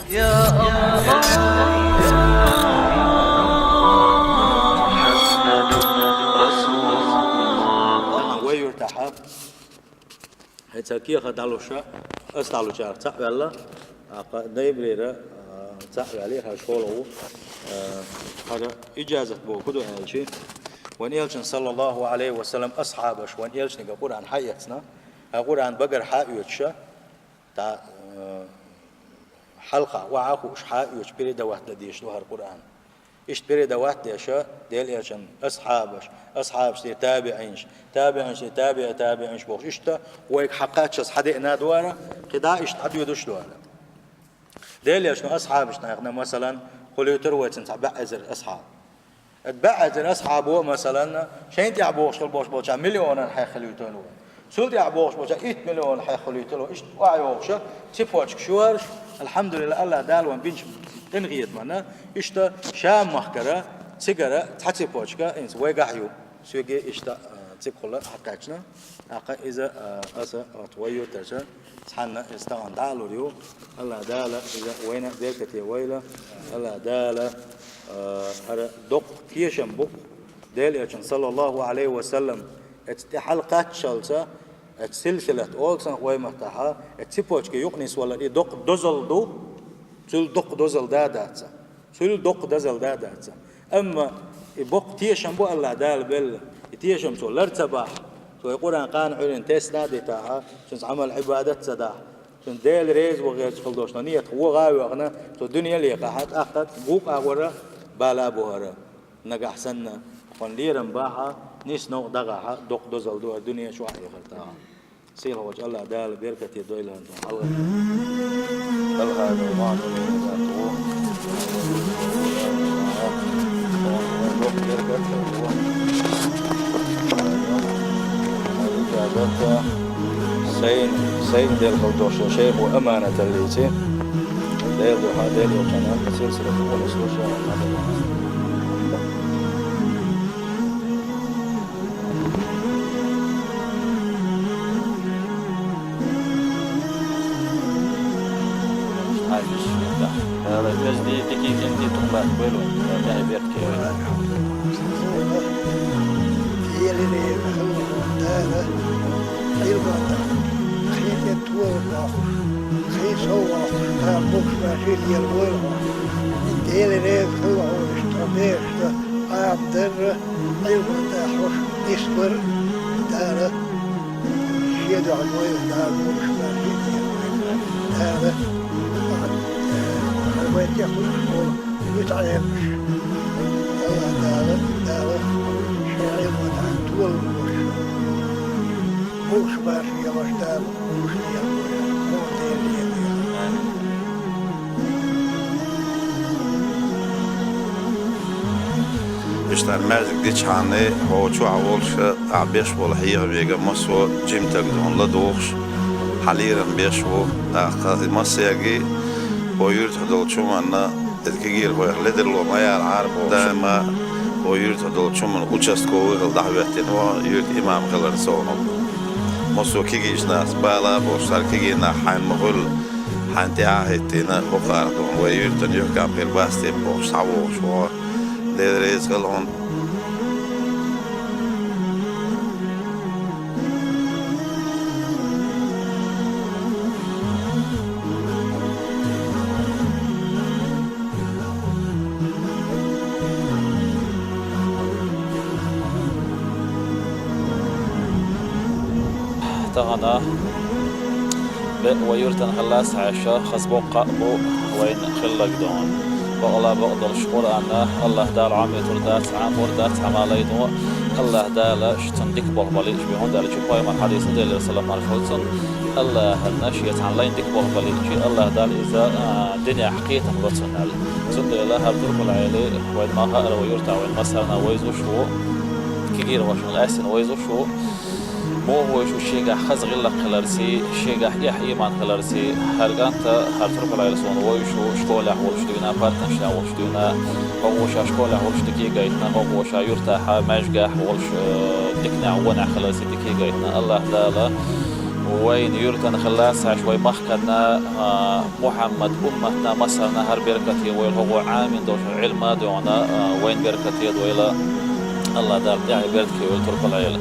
يا الله ويرتاح هتكيه خدالوشا استالوشا تعالى نيبريرا تعالى هالشغله هذا إجازة بوكدو هالشيء ونيلشن صلى الله عليه وسلم أصحابش ونيلشن يقول عن حياتنا أقول عن بقر حائوتشا تا حلقة وعاكوش حائوتش بريدة واحدة ديش دوها القرآن إيش بريدة واحدة يشا ديل يلشن أصحابش تابعينش تابعينش بوش إشتا ويك حقاتش حديقنا دوارا قدا إشت عدو دوش دوارا ديل يلشن أصحابش ناقنا مثلا قولوا ترويتن بعزر أصحاب بعزر أصحابه مثلا شين تعبوش البوش بوشا مليون حيخليو تلو سول تعبوش بوشا 8 مليون حيخليو تلو إيش وعيوش تفوتش شوارش الحمد لله الله دال وان بينش تنغيت منا إشتا شام مخكرة سيجارة تحتي بوشكا إنس ويجايو سويجي إشتا تقول حقاتنا حق إذا أسا تويو ترجع حنا استغن دالو اليوم الله دال إذا وين ذيك ويلا الله دال هذا دق كيشم بق دال يشن صلى الله عليه وسلم حلقات شلسة سلسلة أولسن وين مفتاحها تبوش كي يقنس ولا دق دزل دو سل دق دزل داداتsa سل دق دزل داداتsa أما بق تيشم بق الله دال بال تيشم سول ارتباح تو القرآن قان علن تسنا دتاها شن عمل عبادة صدا شن دال ريز وغير خلدوش نية هو غاوي أغنى تو الدنيا اللي قاعد أخذ بوق أغورا بالا بوهرا نجح سنة خليرن باها نيس نو دغها دق دزل دو الدنيا شو عيه خلتها سيل وجه الله دال بركة دويلة الله الله ما سين ديال خلدوش شيخ وأمانة الليتي ديال دوحة ديال وقناة سلسلة ونسوش هذا جزدي دقيق عندي تقبل بلو يعني بيركي هي اللي هذا حيوان خيل توقع خيل سوا بوكس ماشي يلوه هي اللي هو اشتبيش عبد حيوان تحوش يصبر هذا شيء عدوي هذا بوكس ماشي هذا وين ياخذ الشغل ويتعلمش هذا شيء عن طول موش ماشي يا مشتاق موش يا اشتغل مازك دي شاني هو شو عولش عبيش ولا هي بيجا مصو جيمتك دون لدوخش حاليا بيشو قاضي مصياجي ويرد هدول شو منا تكير هو لدر لو ما يعرف دائما ويرد هدول شو من أجست كوي هل دعوتين ويرد إمام خلر صونه مصو كيجيش ناس بالا بوشتر كيجينا حين مغل حين تعهدنا بقاردون ويرد نيوكام بالباستي بوش عوش و لدريز غلون تغنى ويرتن خلاص عشا خصبو قابو وين خلق دون والله بقدر شكر أن الله دال عمي تردات عمور دات عماليدو الله دال شتندك بغبليش بهون دال شباي من حديث ديال صلى الله عليه وسلم الله الناشية عن لين دك بغبليش الله دال إذا دنيا حقيقة بتصنع صد الله الدرب العالي وين ما هقر ويرتع وين مثلا ويزو شو كبير وشون الأسن ويزو شو مو هو شو شيء خز غلق خلارسي شيء يحيي مع خلارسي هرجانت هرترب على لسون ويشو شكوله ورشدينا بارتنشنا ورشدينا هو شا شكوله ورشدكي جايتنا هو شا يرتاح ماجح ورش دكنا وانا خلارسي دكي جايتنا الله دالا وين يرتن خلاص شوي مخكنا محمد أمتنا مصرنا هر بركتي ويل هو عامل دوش علم دونا وين بركتي ويلا الله دار يعني بركتي ويل ترك العيلة